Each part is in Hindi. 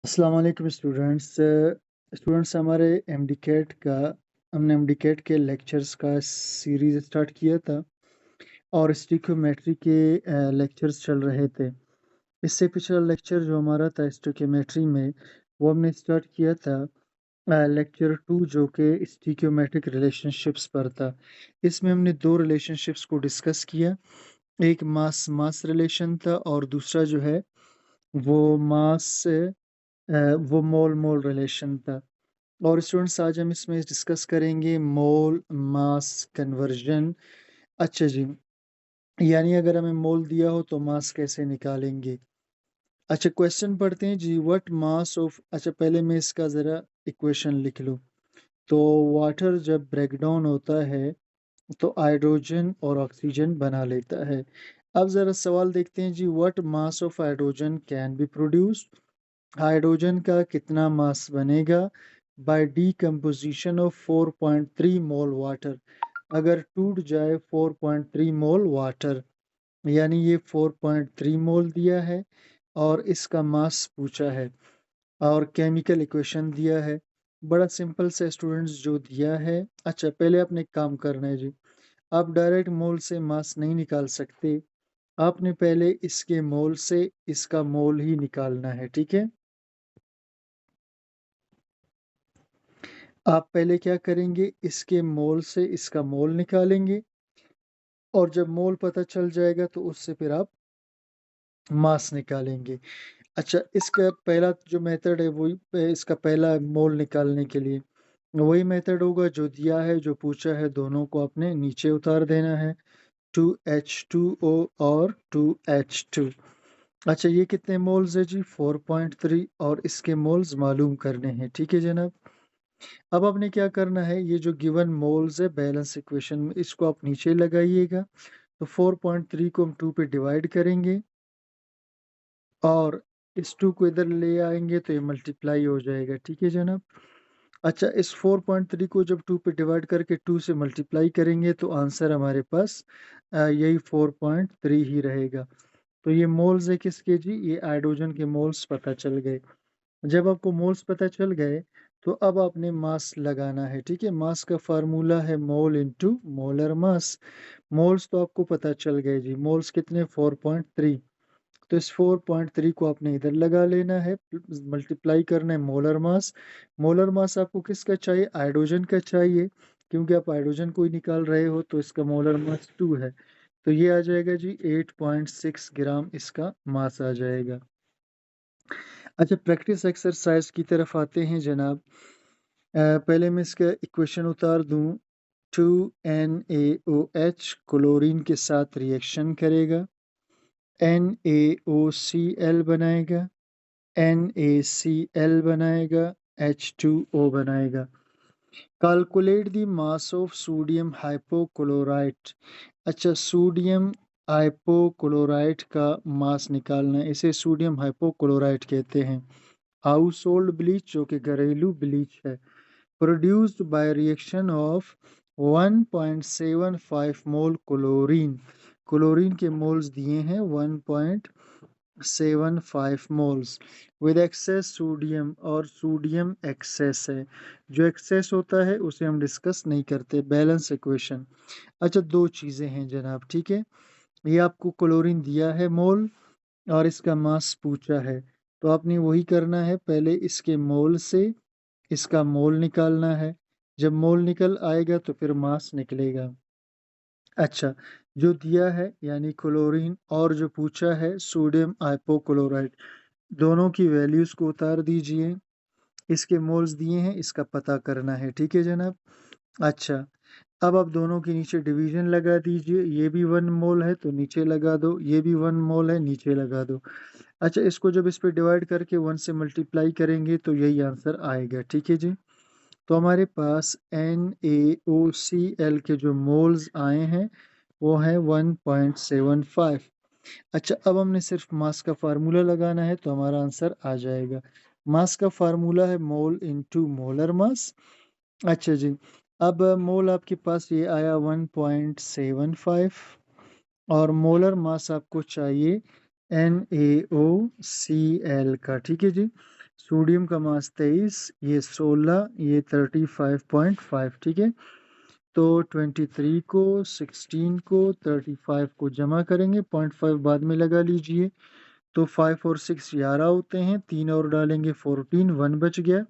अस्सलाम वालेकुम स्टूडेंट्स हमारे हमने एमडीकेट के लेक्चर्स का सीरीज़ स्टार्ट किया था और स्टिक्योमेट्री के लेक्चर्स चल रहे थे। इससे पिछला लेक्चर जो हमारा था स्टिक्योमेट्री में वो हमने स्टार्ट किया था लेक्चर 2 जो कि स्टिक्योमेट्रिक रिलेशनशिप्स पर था। इसमें हमने दो रिलेशनशिप्स को डिस्कस किया। एक मास मास रिलेशन था और दूसरा जो है वो मास वो मोल मोल रिलेशन था। और स्टूडेंट्स आज हम इसमें डिस्कस करेंगे मोल मास कन्वर्जन। अच्छा जी, यानी अगर हमें मोल दिया हो तो मास कैसे निकालेंगे। अच्छा क्वेश्चन पढ़ते हैं जी। व्हाट मास ऑफ, अच्छा पहले मैं इसका ज़रा इक्वेशन लिख लूँ। तो वाटर जब ब्रेक डाउन होता है तो हाइड्रोजन और ऑक्सीजन बना लेता है। अब ज़रा सवाल देखते हैं जी। What mass of hydrogen can be produced, hydrogen का कितना मास बनेगा by decomposition of 4.3 mole water. अगर टूट जाए 4.3 मोल वाटर, यानी ये 4.3 मोल दिया है और इसका मास पूछा है और केमिकल इक्वेशन दिया है। बड़ा सिंपल से स्टूडेंट्स जो दिया है। अच्छा पहले आपने एक काम करना है जी, आप डायरेक्ट मोल से मास नहीं निकाल सकते, आपने पहले इसके मोल से इसका मोल ही निकालना है। ठीक है, आप पहले क्या करेंगे, इसके मोल से इसका मोल निकालेंगे और जब मोल पता चल जाएगा तो उससे फिर आप मास निकालेंगे। अच्छा इसका पहला जो मेथड है वही इसका पहला मोल निकालने के लिए वही मेथड होगा जो दिया है, जो पूछा है, दोनों को आपने नीचे उतार देना है। 2H2O और 2H2। अच्छा ये कितने मोल्स है जी, 4.3 और इसके मोल्स मालूम करने हैं। ठीक है जनाब, अब आपने क्या करना है, ये जो गिवन मोल्स है बैलेंस इक्वेशन में इसको आप नीचे लगाइएगा। तो 4.3 को हम 2 पे डिवाइड करेंगे और इस 2 को इधर ले आएंगे तो ये मल्टीप्लाई हो जाएगा। ठीक है जनाब। अच्छा इस 4.3 को जब 2 पे डिवाइड करके 2 से मल्टीप्लाई करेंगे तो आंसर हमारे पास यही 4.3 ही रहेगा। तो ये मोल्स है किसके जी, ये हाइड्रोजन के मोल्स पता चल गए। जब आपको मोल्स पता चल गए तो अब आपने मास लगाना है। ठीक है, मास का फार्मूला है मोल इनटू मोलर मास। मोल्स तो आपको पता चल गए जी, मोल्स कितने 4.3। तो इस 4.3 को आपने इधर लगा लेना है, मल्टीप्लाई करना है मोलर मास। मोलर मास आपको किसका चाहिए, हाइड्रोजन का चाहिए, क्योंकि आप हाइड्रोजन को ही निकाल रहे हो तो इसका मोलर मास 2 है। तो ये आ जाएगा जी 8.6 ग्राम इसका मास आ जाएगा। अच्छा प्रैक्टिस एक्सरसाइज की तरफ आते हैं जनाब। पहले मैं इसका इक्वेशन उतार दूं। 2NaOH क्लोरीन के साथ रिएक्शन करेगा, NaOCl बनाएगा, NaCl बनाएगा, H2O बनाएगा। Calculate the mass of sodium hypochlorite. अच्छा सोडियम हाइपोक्लोराइट का मास निकालना है, इसे सोडियम हाइपोक्लोराइट कहते हैं। हाउस होल्ड ब्लीच जो कि घरेलू ब्लीच है, produced by reaction of 1.75 mole chlorine. Chlorine के मोल्स दिए हैं 1.75 मोल्स विद एक्सेस सोडियम, और सोडियम एक्सेस है। जो एक्सेस होता है उसे हम डिस्कस नहीं करते, बैलेंस इक्वेशन। अच्छा दो चीज़ें हैं जनाब। ठीक है, ये आपको क्लोरीन दिया है मोल और इसका मास पूछा है, तो आपने वही करना है, पहले इसके मोल से इसका मोल निकालना है। जब मोल निकल आएगा तो फिर मास निकलेगा। अच्छा जो दिया है यानी क्लोरीन और जो पूछा है सोडियम हाइपोक्लोराइट, दोनों की वैल्यूज को उतार दीजिए। इसके मोल्स दिए हैं, इसका पता करना है। ठीक है जनाब। अच्छा अब आप दोनों के नीचे डिवीजन लगा दीजिए, ये भी 1 मोल है तो नीचे लगा दो, ये भी 1 मोल है नीचे लगा दो। अच्छा इसको जब इस पे डिवाइड करके 1 से मल्टीप्लाई करेंगे तो यही आंसर आएगा। ठीक है जी। तो हमारे पास NaOCl के जो मोल्स आए हैं वो है 1.75। अच्छा अब हमने सिर्फ मास का फार्मूला लगाना है तो हमारा आंसर आ जाएगा। मास का फार्मूला है मोल इनटू मोलर मास। अच्छा जी, अब मोल आपके पास ये आया 1.75 और मोलर मास आपको चाहिए NaOCl का। ठीक है जी, सोडियम का मास 23, ये 16, ये 35.5, ठीक है। तो 23 को, 16 को, 35 को जमा करेंगे, 0.5 बाद में लगा लीजिए। तो 5 और 6 11 होते हैं, 3 और डालेंगे 14, 1 बच गया।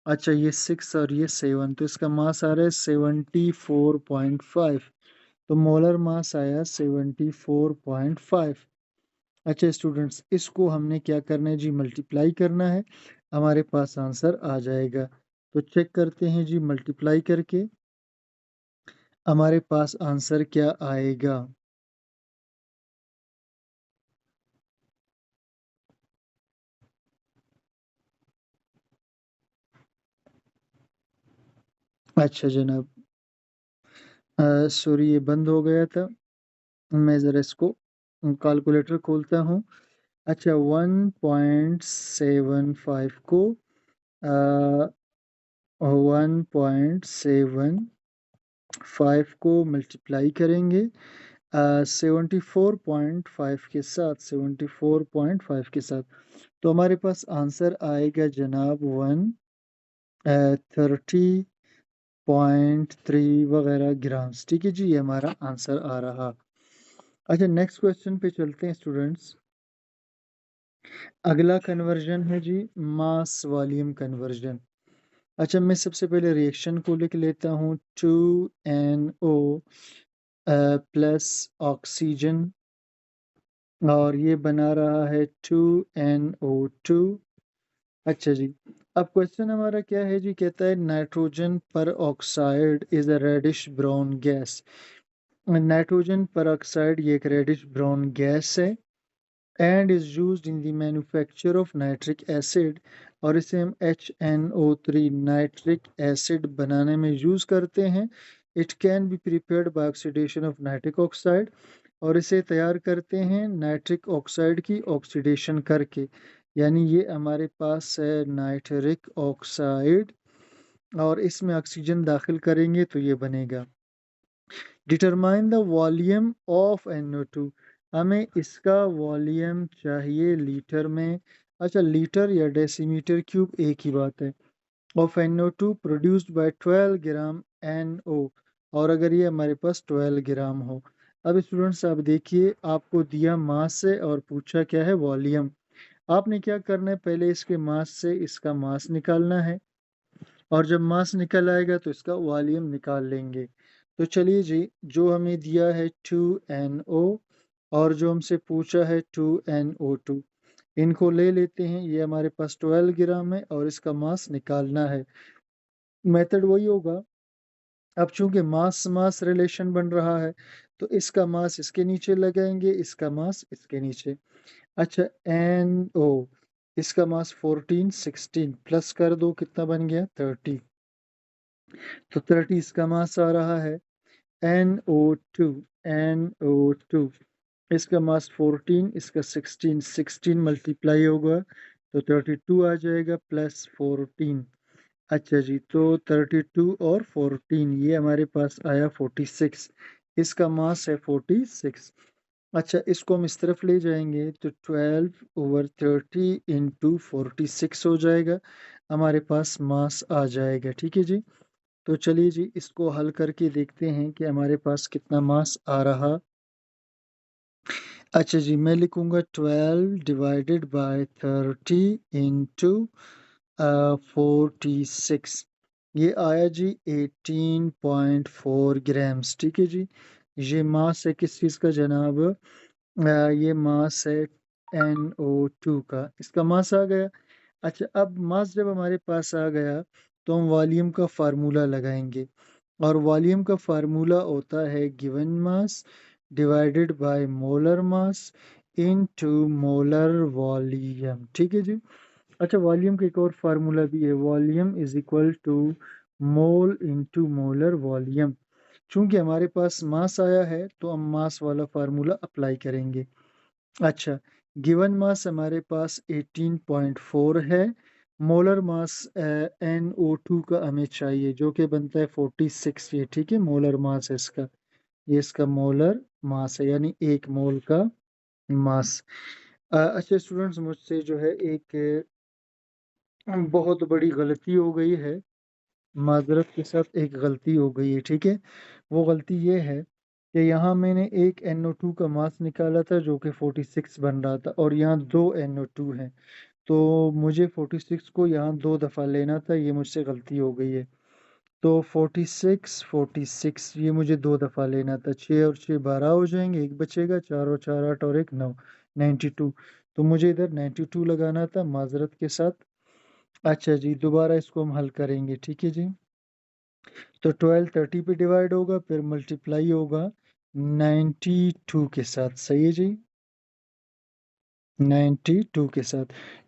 अच्छा, ये 6 और ये 7, तो इसका मास आ रहा है 74.5। तो मोलर मास आया 74.5। अच्छा स्टूडेंट्स, इसको हमने क्या करना है जी, मल्टीप्लाई करना है, हमारे पास आंसर आ जाएगा। तो चेक करते हैं जी, मल्टीप्लाई करके हमारे पास आंसर क्या आएगा। अच्छा जनाब, सॉरी ये बंद हो गया था, मैं ज़रा इसको कैलकुलेटर खोलता हूँ। अच्छा, 1.75 को 1.75 को मल्टीप्लाई करेंगे 74.5 के साथ, 74.5 के साथ, तो हमारे पास आंसर आएगा जनाब 130.3 वगैरह ग्राम्स। ठीक है जी, ये हमारा आंसर आ रहा। अच्छा, नेक्स्ट क्वेश्चन पे चलते हैं स्टूडेंट्स। अगला कन्वर्जन है जी मास वॉल्यूम कन्वर्जन। अच्छा, मैं सबसे पहले रिएक्शन को लिख लेता हूँ, 2NO प्लस ऑक्सीजन, और ये बना रहा है 2NO2। अच्छा जी, अब क्वेश्चन हमारा क्या है जी, कहता है nitrogen peroxide is a reddish brown gas. Nitrogen peroxide ये एक रेडिश ब्राउन गैस है and is used in the manufacture of nitric acid, और इसे हम HNO3 नाइट्रिक एसिड बनाने में यूज करते हैं। It can be prepared by oxidation of nitric oxide, और इसे तैयार करते हैं नाइट्रिक ऑक्साइड की ऑक्सीडेशन करके। यानी ये हमारे पास है नाइट्रिक ऑक्साइड, और इसमें ऑक्सीजन दाखिल करेंगे तो ये बनेगा। Determine the volume of NO2, हमें इसका वॉल्यूम चाहिए लीटर में। अच्छा, लीटर या डेसीमीटर क्यूब एक ही बात है। Of NO2 produced by 12 gram NO, और अगर ये हमारे पास 12 ग्राम हो। अब स्टूडेंट्स आप देखिए, आपको दिया मास से और पूछा क्या है, वॉल्यूम। आपने क्या करना है, पहले इसके मास से इसका मास निकालना है, और जब मास निकल आएगा तो इसका वॉल्यूम निकाल लेंगे। तो चलिए जी, जो हमें दिया है 2NO, और जो हमसे पूछा है 2NO2, इनको ले लेते हैं। ये हमारे पास 12 ग्राम है और इसका मास निकालना है। मेथड वही होगा। अब चूंकि मास मास रिलेशन बन रहा है, तो इसका मास इसके नीचे लगाएंगे, इसका मास इसके नीचे। अच्छा, NO, इसका मास 14, 16 प्लस कर दो, कितना बन गया 30। तो 30 इसका मास आ रहा है। NO2, NO2, इसका मास 14, इसका 16, 16 मल्टीप्लाई होगा तो 32 आ जाएगा प्लस 14। अच्छा जी, तो 32 और 14 ये हमारे पास आया 46, इसका मास है 46। अच्छा, इसको हम इस तरफ ले जाएंगे तो 12/30 इंटू 46 हो जाएगा, हमारे पास मास आ जाएगा। ठीक है जी, तो चलिए जी, इसको हल करके देखते हैं कि हमारे पास कितना मास आ रहा। अच्छा जी, मैं लिखूंगा 12 डिवाइडेड बाय 30 इंटू 46, ये आया जी 18.4 ग्राम्स। ठीक है जी, ये मास है किस चीज़ का जनाब, ये मास है NO2 का, इसका मास आ गया। अच्छा, अब मास जब हमारे पास आ गया तो हम वॉल्यूम का फार्मूला लगाएंगे, और वॉल्यूम का फार्मूला होता है given mass divided by molar mass into molar volume. ठीक है जी। अच्छा, वॉल्यूम का एक और फार्मूला भी है, volume is equal to mole into molar volume. चूंकि हमारे पास मास आया है तो हम मास वाला फार्मूला अप्लाई करेंगे। अच्छा, गिवन मास हमारे पास 18.4 है, मोलर मास NO2 का हमें चाहिए जो कि बनता है 46। ये ठीक है, मोलर मास है इसका, ये इसका मोलर मास है, यानी एक मोल का मास। अच्छा स्टूडेंट्स, मुझसे जो है एक बहुत बड़ी गलती हो गई है। माज़रत के साथ एक गलती हो गई है, ठीक है? वो गलती ये है कि यहाँ मैंने एक NO2 का मास निकाला था जो कि 46 बन रहा था और यहाँ 2 NO2 हैं। तो मुझे 46 को यहाँ 2 दफ़ा लेना था, ये मुझसे गलती हो गई है। तो 46, 46 ये मुझे 2 दफ़ा लेना था। 6 और 6 12 हो जाएँगे, 1 बचेगा, 4 और 4 8 और 1 9, 92। तो मुझे इधर 92 लगाना था माज़रत के साथ। अच्छा जी, दोबारा इसको हम हल करेंगे, ठीक है जी? तो 12 30 पे डिवाइड होगा, फिर मल्टीप्लाई होगा 92 के साथ, सही है जी? 92 के साथ।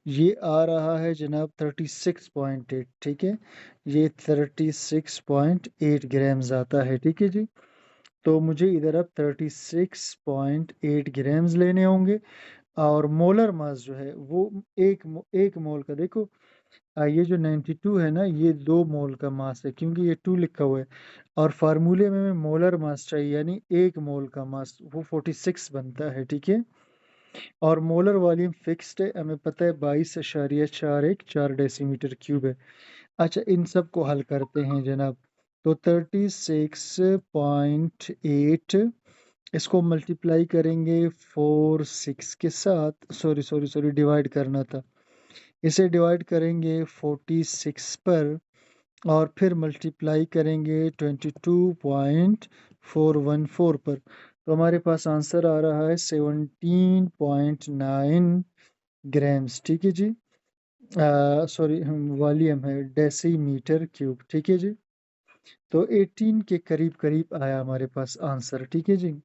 ये आ रहा है जनाब 36.8, ठीक है? ये 36.8 ग्राम्स आता है, ठीक है जी? तो मुझे इधर अब 36.8 ग्राम्स लेने होंगे और मोलर मास जो है वो 1 मोल का देखो, ये जो 92 है ना, ये 2 मोल का मास है क्योंकि ये 2 लिखा हुआ है और फ़ॉर्मूले में हमें मोलर मास चाहिए यानी 1 मोल का मास, वो 46 बनता है, ठीक है? और मोलर वॉल्यूम फिक्स्ड है, हमें पता है 22.41 4 डेसीमीटर क्यूब है। अच्छा, इन सब को हल करते हैं जनाब। तो 36.8 इसको मल्टीप्लाई करेंगे 46 के साथ, सॉरी डिवाइड करना था। इसे डिवाइड करेंगे 46 पर और फिर मल्टीप्लाई करेंगे 22.414 पर। तो हमारे पास आंसर आ रहा है 17.9 ग्राम्स, ठीक है जी? सॉरी वॉल्यूम है डेसीमीटर क्यूब, ठीक है जी? तो 18 के करीब करीब आया हमारे पास आंसर, ठीक है जी?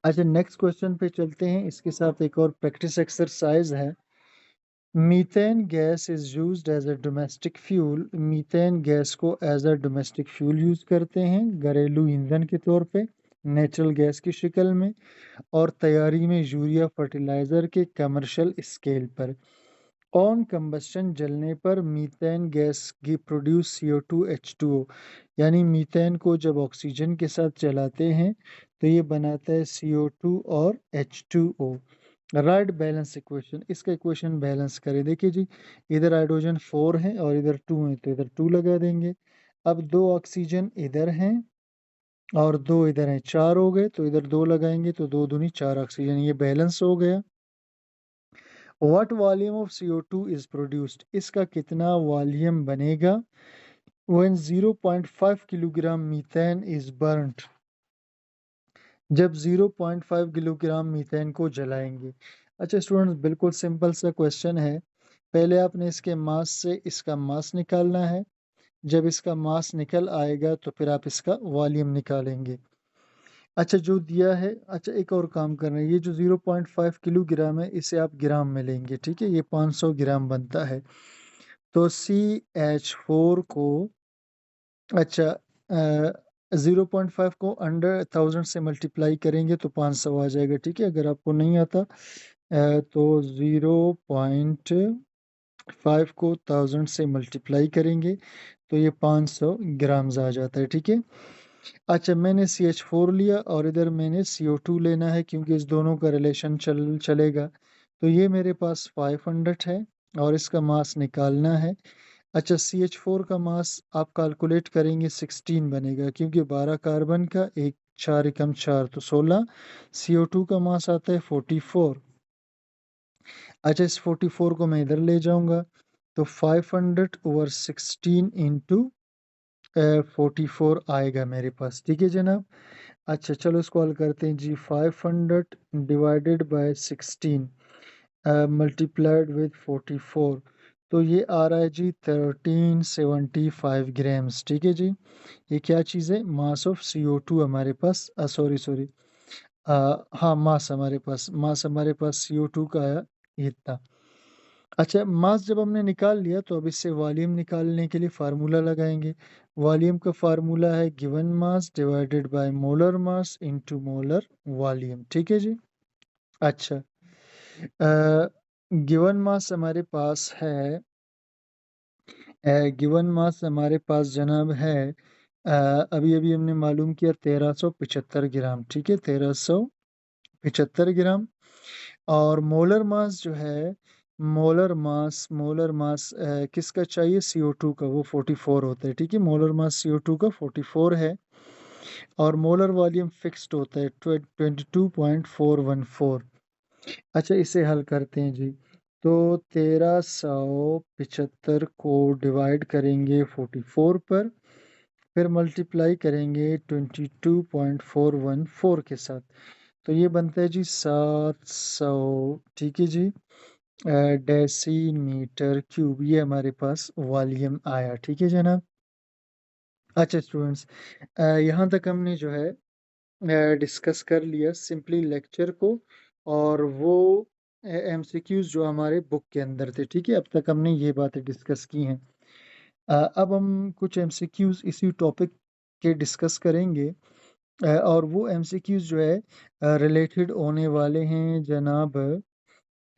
अच्छा, नेक्स्ट क्वेश्चन पे चलते हैं। इसके साथ एक और प्रैक्टिस एक्सरसाइज है। Methane gas is used as a domestic fuel. Methane gas को as a domestic fuel use करते हैं, घरेलू ईंधन के तौर पे, नेचुरल गैस की शक्ल में और तैयारी में यूरिया फर्टिलाइजर के कमर्शियल स्केल पर। ऑन कंबस्शन जलने पर मीथेन गैस की प्रोड्यूस CO2 H2O, यानी मीथेन को जब ऑक्सीजन के साथ जलाते हैं तो ये बनाता है CO2 और H2O। राइट बैलेंस इक्वेशन, इसका इक्वेशन बैलेंस करें। देखिए जी, इधर हाइड्रोजन 4 है और इधर 2 है तो इधर 2 लगा देंगे। अब 2 ऑक्सीजन इधर हैं और 2 इधर हैं, 4 हो गए, तो इधर 2 लगाएंगे तो 2 दूनी 4 ऑक्सीजन, ये बैलेंस हो गया। What volume of CO2 is produced, इसका कितना वॉल्यूम बनेगा when 0.5 kilogram methane is burned, जब 0.5 किलोग्राम मीथेन को जलाएंगे। अच्छा स्टूडेंट्स, बिल्कुल सिंपल सा क्वेश्चन है। पहले आपने इसके मास से इसका मास निकालना है। जब इसका मास निकल आएगा तो फिर आप इसका वॉल्यूम निकालेंगे। अच्छा, जो दिया है, अच्छा एक और काम करना है, ये जो 0.5 किलोग्राम है इसे आप ग्राम में लेंगे, ठीक है? ये 500 ग्राम बनता है। तो CH4 को, अच्छा, 0.5 को अंडर 1000 से मल्टीप्लाई करेंगे तो 500 आ जाएगा, ठीक है? अगर आपको नहीं आता तो 0.5 को 1000 से मल्टीप्लाई करेंगे तो ये 500 ग्राम्स आ जाता है, ठीक है? अच्छा, मैंने CH4 लिया और इधर मैंने CO2 लेना है क्योंकि इस दोनों का रिलेशन चलेगा। तो ये मेरे पास 500 है और इसका मास निकालना है। अच्छा, CH4 का मास आप कैलकुलेट करेंगे 16 बनेगा क्योंकि 12 कार्बन का, एक 4 एकम 4 तो 16। CO2 का मास आता है 44। अच्छा, इस 44 को मैं इधर ले जाऊंगा तो 500/16 इंटू 44 आएगा मेरे पास, ठीक है जनाब? अच्छा चलो इसको हल करते हैं जी। 500 डिवाइडेड बाय 16 मल्टीप्लाइड विद 44, तो ये आ रहा है जी 1375 ग्राम्स, ठीक है जी? ये क्या चीज़ है? मास ऑफ CO2 हमारे पास, सॉरी, हाँ मास हमारे पास CO2 का आया इतना। अच्छा, मास जब हमने निकाल लिया तो अब इससे वॉल्यूम निकालने के लिए फार्मूला लगाएंगे। वॉल्यूम का फार्मूला है given mass divided by molar mass into molar volume, ठीक है जी? अच्छा, गिवन मास हमारे पास है, गिवन मास हमारे पास जनाब है, अभी अभी हमने मालूम किया 1375 ग्राम, ठीक है? 1375 ग्राम। और मोलर मास जो है मोलर मास किसका चाहिए? CO2 का, वो 44 होता है, ठीक है? मोलर मास CO2 का 44 है और मोलर वॉल्यूम फिक्स्ड होता है 22.414। अच्छा, इसे हल करते हैं जी। तो 1375 को डिवाइड करेंगे 44 पर, फिर मल्टीप्लाई करेंगे 22.414 के साथ। तो ये बनता है जी 700, ठीक है जी, डेसीमीटर क्यूब, ये हमारे पास वॉल्यूम आया, ठीक है जनाब। अच्छा स्टूडेंट्स, यहाँ तक हमने जो है डिस्कस कर लिया सिंपली लेक्चर को, और वो एमसीक्यूज जो हमारे बुक के अंदर थे, ठीक है। अब तक हमने ये बातें डिस्कस की हैं। अब हम कुछ एमसीक्यूज इसी टॉपिक के डिस्कस करेंगे, और वो एमसीक्यूज जो है रिलेटेड होने वाले हैं जनाब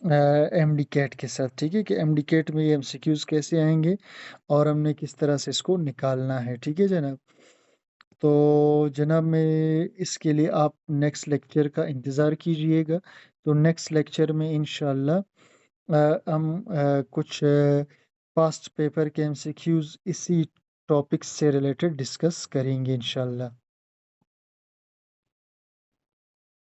एमडी कैट के साथ, ठीक है, कि एमडी कैट में ये एमसीक्यूज कैसे आएंगे और हमने किस तरह से इसको निकालना है, ठीक है जनाब। तो जनाब मैं इसके लिए आप नेक्स्ट लेक्चर का इंतज़ार कीजिएगा। तो नेक्स्ट लेक्चर में इंशाल्लाह हम कुछ पास्ट पेपर के एमसीक्यूज इसी टॉपिक से रिलेटेड डिस्कस करेंगे इंशाल्लाह।